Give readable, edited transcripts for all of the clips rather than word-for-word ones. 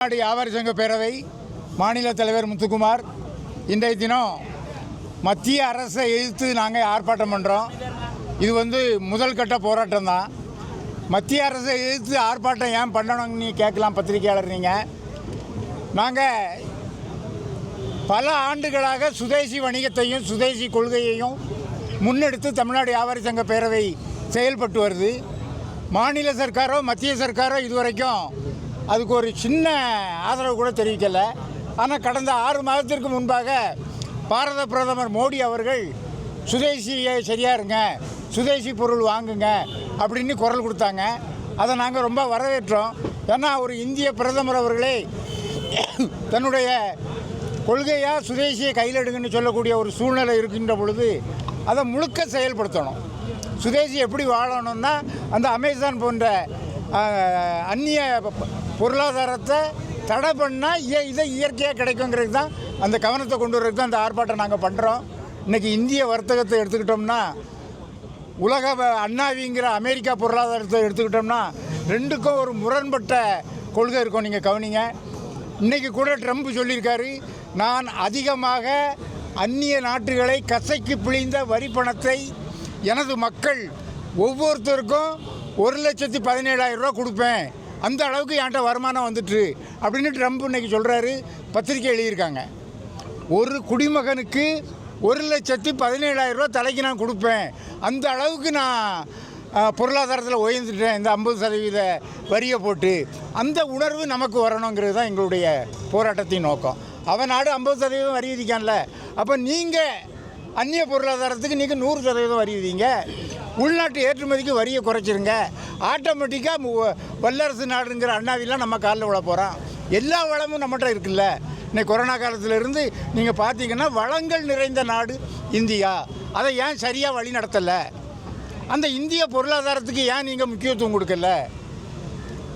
தமிழ்நாடு வியாபாரி சங்க பேரவை மாநில தலைவர் முத்துக்குமார் இன்றைய தினம் மத்திய அரசை எதிர்த்து நாங்கள் ஆர்ப்பாட்டம் பண்ணுறோம். இது முதல் கட்ட போராட்டம் தான். மத்திய அரசை எதிர்த்து ஆர்ப்பாட்டம் ஏன் பண்ணணும்னு கேட்கலாம் பத்திரிகையாளர். நாங்கள் பல ஆண்டுகளாக சுதேசி வணிகத்தையும் சுதேசி கொள்கையையும் முன்னெடுத்து தமிழ்நாடு வியாபாரி சங்க பேரவை செயல்பட்டு வருது. மாநில சர்க்காரோ மத்திய சர்க்காரோ இதுவரைக்கும் அதுக்கு ஒரு சின்ன ஆதரவு கூட தெரிவிக்கலை. ஆனால் கடந்த 6 மாதத்திற்கு முன்பாக பாரத பிரதமர் மோடி அவர்கள் சுதேசியை சரியாக இருங்க, சுதேசி பொருள் வாங்குங்க அப்படின்னு குரல் கொடுத்தாங்க. அதை நாங்கள் ரொம்ப வரவேற்றோம். ஏன்னா ஒரு இந்திய பிரதமர் அவர்களே தன்னுடைய கொள்கையாக சுதேசியை கையில் எடுங்கன்னு சொல்லக்கூடிய ஒரு சூழ்நிலை இருக்கின்ற பொழுது அதை முழுக்க செயல்படுத்தணும். சுதேசி எப்படி வாழணும்னா அந்த அமேசான் போன்ற அந்நிய பொருளாதாரத்தை தடை பண்ணால் இதை இயற்கையாக கிடைக்குங்கிறது தான் அந்த கவனத்தை கொண்டு வரதுக்கு தான் அந்த ஆர்ப்பாட்டம் நாங்கள் பண்ணுறோம். இன்றைக்கி இந்திய வர்த்தகத்தை எடுத்துக்கிட்டோம்னா உலக அண்ணாவிங்கிற அமெரிக்கா பொருளாதாரத்தை எடுத்துக்கிட்டோம்னா ரெண்டுக்கும் ஒரு முரண்பட்ட கொள்கை இருக்கும். நீங்கள் கவனிங்க. இன்றைக்கி கூட ட்ரம்ப் சொல்லியிருக்காரு, நான் அதிகமாக அந்நிய நாட்டுகளை கசைக்கு பிழிந்த வரி பணத்தை எனது மக்கள் ஒவ்வொருத்தருக்கும் 1,17,000 ரூபா கொடுப்பேன், அந்த அளவுக்கு என்கிட்ட வருமானம் வந்துட்டு அப்படின்னு ட்ரம்ப் இன்றைக்கி சொல்கிறாரு. பத்திரிக்கை எழுதியிருக்காங்க. ஒரு குடிமகனுக்கு 1,17,000 ரூபா தலைக்கு நான் கொடுப்பேன், அந்த அளவுக்கு நான் பொருளாதாரத்தில் உயர்ந்துட்டேன் இந்த 50% வரியை போட்டு. அந்த உணர்வு நமக்கு வரணுங்கிறது தான் எங்களுடைய போராட்டத்தின் நோக்கம். அவன் நாடு 50% வரி விதிக்கான்ல, அப்போ நீங்கள் அந்நிய பொருளாதாரத்துக்கு நீங்கள் 100% வரி விதிங்க, உள்நாட்டு ஏற்றுமதிக்கு வரியை குறைச்சிருங்க. ஆட்டோமேட்டிக்காக வல்லரசு நாடுங்கிற அண்ணாவிலாம் நம்ம காலில் விழ போகிறோம். எல்லா வளமும் நம்மகிட்ட இருக்குல்ல. இன்னைக்கு கொரோனா காலத்திலேருந்து நீங்கள் பார்த்தீங்கன்னா வளங்கள் நிறைந்த நாடு இந்தியா. அதை ஏன் சரியாக வழி நடத்தலை? அந்த இந்திய பொருளாதாரத்துக்கு ஏன் நீங்கள் முக்கியத்துவம் கொடுக்கல?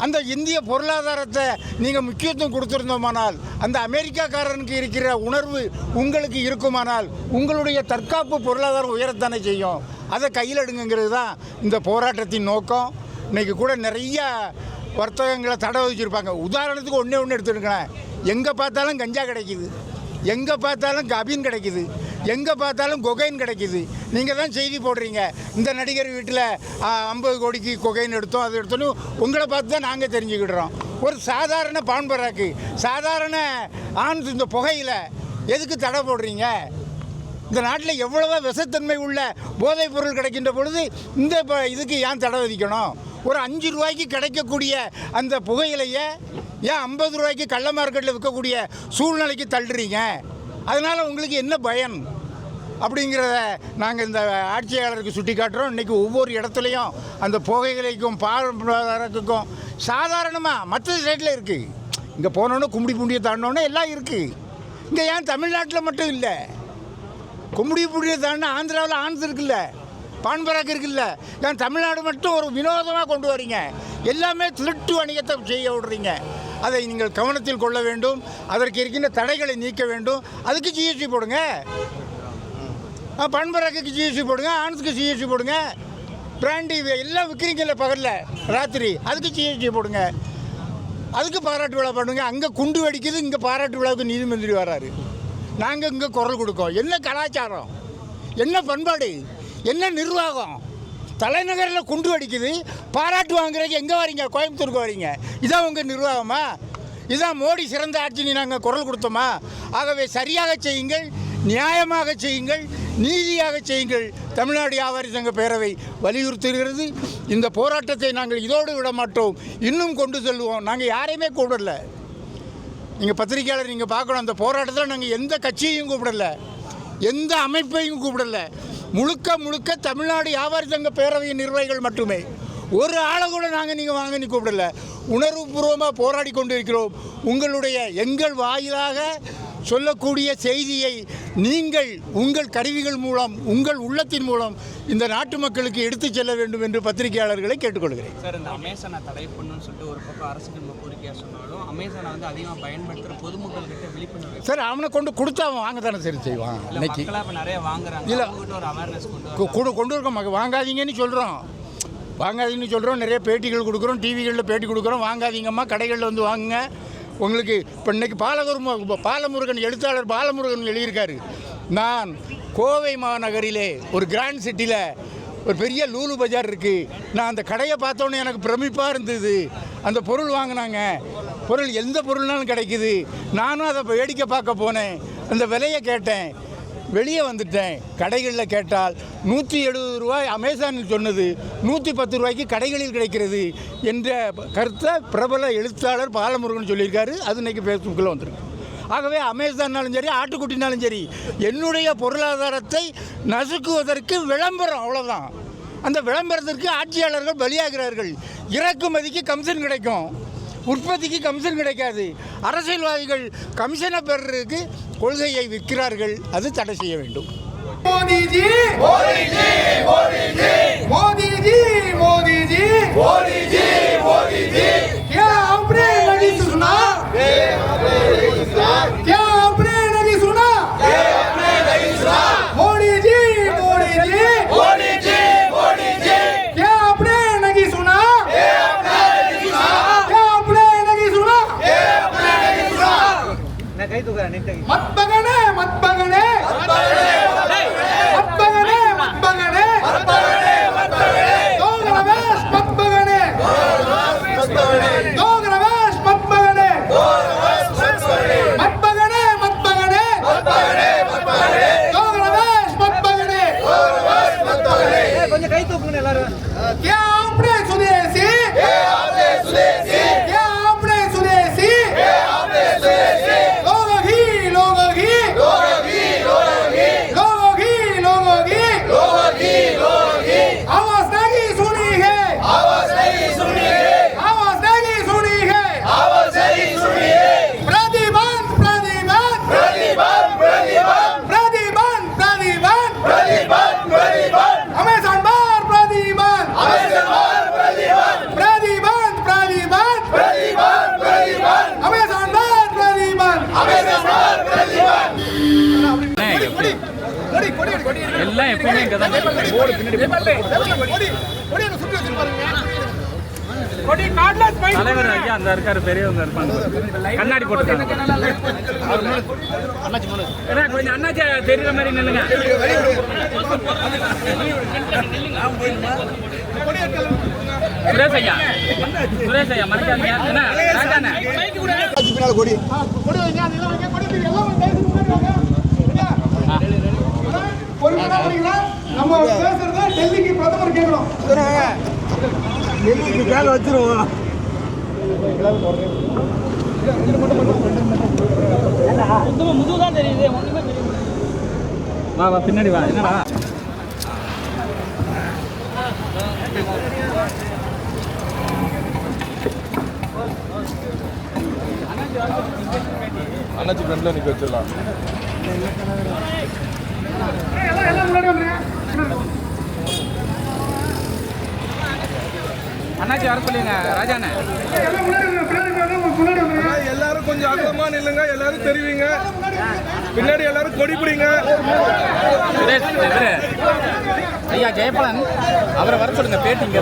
அந்த இந்திய பொருளாதாரத்தை நீங்கள் முக்கியத்துவம் கொடுத்துருந்தோமானால் அந்த அமெரிக்காக்காரனுக்கு இருக்கிற உணர்வு உங்களுக்கு இருக்குமானால் உங்களுடைய தற்காப்பு பொருளாதாரம் உயரத்தானே செய்யும். அதை கையில் எடுங்கிறது தான் இந்த போராட்டத்தின் நோக்கம். இன்றைக்கி கூட நிறைய வர்த்தகங்களை தடை வச்சுருப்பாங்க. உதாரணத்துக்கு ஒன்று எடுத்துருக்கேன். எங்கே பார்த்தாலும் கஞ்சா கிடைக்கிது, எங்கே பார்த்தாலும் கபின் கிடைக்கிது, எங்கே பார்த்தாலும் கொகைன் கிடைக்கிது. நீங்கள் தான் செய்தி போடுறீங்க, இந்த நடிகர் வீட்டில் 50 கோடிக்கு கொகைன் எடுத்தோம், அது எடுத்தோன்னு உங்களை பார்த்து தான் நாங்கள் தெரிஞ்சுக்கிடுறோம். ஒரு சாதாரண பான்பராக்கு, சாதாரண ஆண் இந்த புகையில் எதுக்கு தடை போடுறீங்க? இந்த நாட்டில் எவ்வளவோ விஷத்தன்மை உள்ள போதைப் பொருள் கிடைக்கின்ற பொழுது இந்த இதுக்கு ஏன் தடை விதிக்கணும்? ஒரு 5 ரூபாய்க்கு கிடைக்கக்கூடிய அந்த புகையிலையே ஏன் 50 ரூபாய்க்கு கள்ள மார்க்கெட்டில் விற்கக்கூடிய சூழ்நிலைக்கு தள்ளுறீங்க? அதனால் உங்களுக்கு என்ன பயன் அப்படிங்கிறத நாங்கள் இந்த ஆட்சியாளருக்கு சுட்டி காட்டுறோம். இன்றைக்கி ஒவ்வொரு இடத்துலையும் அந்த புகைகளைக்கும் பாரம்பரியத்துக்கும் சாதாரணமாக மற்ற ஸ்டேட்டில் இருக்குது. இங்கே போனோன்னு கும்படி பூண்டியை தாண்டினோன்னே எல்லாம் இருக்குது. இங்கே ஏன் தமிழ்நாட்டில் மட்டும் இல்லை? கும்படி பூண்டியை தாண்டினா ஆந்திராவில் ஆன்ஸ் இருக்குல்ல, பான்பராக்கு இருக்குல்ல, ஏன் தமிழ்நாடு மட்டும் ஒரு வினோதமாக கொண்டு வரீங்க? எல்லாமே திருட்டு வணிகத்தை செய்ய விடுறீங்க. அதை நீங்கள் கவனத்தில் கொள்ள வேண்டும். அதற்கு இருக்கின்ற தடைகளை நீக்க வேண்டும். அதுக்கு ஜிஎஸ்டி போடுங்க. பண்பராக்கு ஜிஎஸ்டி போடுங்க, ஆன்ஸுக்கு ஜிஎஸ்டி போடுங்க. பிராண்டி எல்லாம் விற்கிறீங்கல்ல பகலில் ராத்திரி, அதுக்கு ஜிஎஸ்டி போடுங்க. அதுக்கு பாராட்டு விழா பண்ணுங்க. அங்கே குண்டு வெடிக்குது, இங்கே பாராட்டு விழாவுக்கு நீதிமந்திரி வராரு. நாங்கள் இங்கே குரல் கொடுக்கோம். என்ன கலாச்சாரம், என்ன பண்பாடு, என்ன நிர்வாகம்? தலைநகரில் குண்டு வெடிக்குது, பாராட்டு வாங்குறதுக்கு எங்கே வரீங்க? கோயம்புத்தூருக்கு வரீங்க. இதான் உங்கள் நிர்வாகமா? இதான் மோடி சிறந்த ஆட்சின்னு நாங்கள் குரல் கொடுத்தோமா? ஆகவே சரியாக செய்யுங்கள், நியாயமாக செய்யுங்கள், நீதியாக செய்யுங்கள். தமிழ்நாடு வியாபாரி சங்க பேரவை வலியுறுத்துகிறது. இந்த போராட்டத்தை நாங்கள் இதோடு விட மாட்டோம், இன்னும் கொண்டு செல்வோம். நாங்கள் யாரையுமே கூப்பிடல. நீங்கள் பத்திரிகையாளர் நீங்கள் பார்க்கணும், அந்த போராட்டத்தில் நாங்கள் எந்த கட்சியையும் கூப்பிடலை, எந்த அமைப்பையும் கூப்பிடலை. முழுக்க தமிழ்நாடு வியாபாரி சங்க பேரவையின் நிர்வாகிகள் மட்டுமே. ஒரு ஆளை கூட நீங்கள் வாங்கன்னு கூப்பிடல. உணர்வுபூர்வமாக போராடி கொண்டு இருக்கிறோம். எங்கள் வாயிலாக சொல்லக்கூடிய செய்தியை நீங்கள் உங்கள் கருவிகள் மூலம், உங்கள் உள்ளத்தின் மூலம் இந்த நாட்டு மக்களுக்கு எடுத்து செல்ல வேண்டும் என்று பத்திரிகையாளர்களை கேட்டுக்கொள்கிறேன். சார், இந்த அமேசானை தடை பண்ணணும்னு சொல்லிட்டு ஒரு பக்கம் அரசு கோரிக்கையாக சொன்னாலும் அமேசானை அதிகமாக பயன்படுத்துகிற பொதுமக்கள் கிட்ட விழிப்புணர்வு சார், அவனை கொடுத்து அவன் வாங்க தானே சரி செய்வான். இன்னைக்கு நிறைய வாங்குறாங்க. இல்லை, ஒரு அவேர்னஸ் கொண்டு இருக்க வாங்காதீங்கன்னு சொல்கிறோம். வாங்காதீங்கன்னு சொல்கிறோம். நிறைய பேட்டிகள் கொடுக்குறோம், டிவிகளில் பேட்டி கொடுக்குறோம். வாங்காதீங்கம்மா, கடைகளில் வந்து வாங்குங்க. உங்களுக்கு இப்போ இன்னைக்கு பாலமுருகன் எழுத்தாளர் பாலமுருகன் எழுதியிருக்காரு, நான் கோவை மாநகரிலே ஒரு கிராண்ட் சிட்டியில் ஒரு பெரிய லூலு பஜார் இருக்குது, நான் அந்த கடையை பார்த்தோன்னே எனக்கு பிரமிப்பாக இருந்தது, அந்த பொருள் வாங்கினாங்க, பொருள் எந்த பொருள்னாலும் கிடைக்குது, நானும் அதை வேடிக்கை பார்க்க போனேன், அந்த விலையை கேட்டேன், வெளியே வந்துட்டேன். கடைகளில் கேட்டால் 170 ரூபாய் அமேசானில் சொன்னது 110 ரூபாய்க்கு கடைகளில் கிடைக்கிறது என்ற கருத்தை பிரபல எழுத்தாளர் பாலமுருகன் சொல்லியிருக்காரு. அது இன்றைக்கி ஃபேஸ்புக்கில் வந்திருக்கு. ஆகவே அமேசான்னாலும் சரி ஆட்டுக்குட்டினாலும் சரி என்னுடைய பொருளாதாரத்தை நசுக்குவதற்கு விளம்பரம், அவ்வளோதான். அந்த விளம்பரத்திற்கு ஆட்சியாளர்கள் பலியாகிறார்கள். இறக்குமதிக்கு கமிஷன் கிடைக்கும், உற்பத்திக்கு கமிஷன் கிடைக்காது. அரசியல்வாதிகள் கமிஷனை பெறுறதுக்கு கொள்கையை விற்கிறார்கள். அது தடை செய்ய வேண்டும். மோடிஜி மோடிஜி மோடிஜி மோடிஜி மோடிஜி மோடிஜி மோடிஜி क्या आपने नहीं सुना क्या आपने नहीं सुना मोदी जी मोदीजी मोदीजी क्या आपने नहीं सुना क्या आपने नहीं सुना मत बगने मत बगने मत बगने मत बगने दो रमेश मत बगने दो रमेश मत बगने मत बगने मत बगने दो रमेश मत बगने क्या आपने स्वदेशी क्या आपने स्वदेशी लोगों की लोगों की लोगों की आवाज नहीं सुनी है आवाज नहीं सुनी है प्रतिबंध अमेज़न बार प्रतिबंध अमेज़न बार प्रतिबंध எல்லாம் எப்பவுமே இங்கே தான் தலைவர் ஐயா அந்த இருக்காரு, பெரியவங்க இருப்பாங்க, கண்ணாடி போட்டுருக்காங்க. கொஞ்சம் அண்ணாச்சி தெரியுற மாதிரி நில்லுங்க. சுரேஷ் ஐயா மறக்காதீங்க. ராஜாண்ணே நம்ம பேசுறத டெல்லிக்கு பிரதமர் கேட்கணும். டெல்லிக்கு பேல வச்சிருவோம். முதுகுதான் தெரியுது, ஒண்ணுமே தெரியுது. வா வா பின்னாடி வா. என்னடா அண்ணாச்சி ஃப்ரெண்ட்ல நிக்க வச்சிடலாம். எல்லாம் முன்னாடி வந்துருங்க. அண்ணாச்சி வர சொல்லுங்க. ராஜாண்ணே எல்லாம் முன்னாடி வந்துருங்க. எல்லாரும் கொஞ்சம் அகலமா நில்லுங்க, எல்லாரும் தெரிவிங்க. பின்னாடி எல்லாரும் கொடி பிடிங்க. சுரேஷ் ஐயா ஜெயபாலன் அவரை வர சொல்லுங்க. பேட்டி இங்கே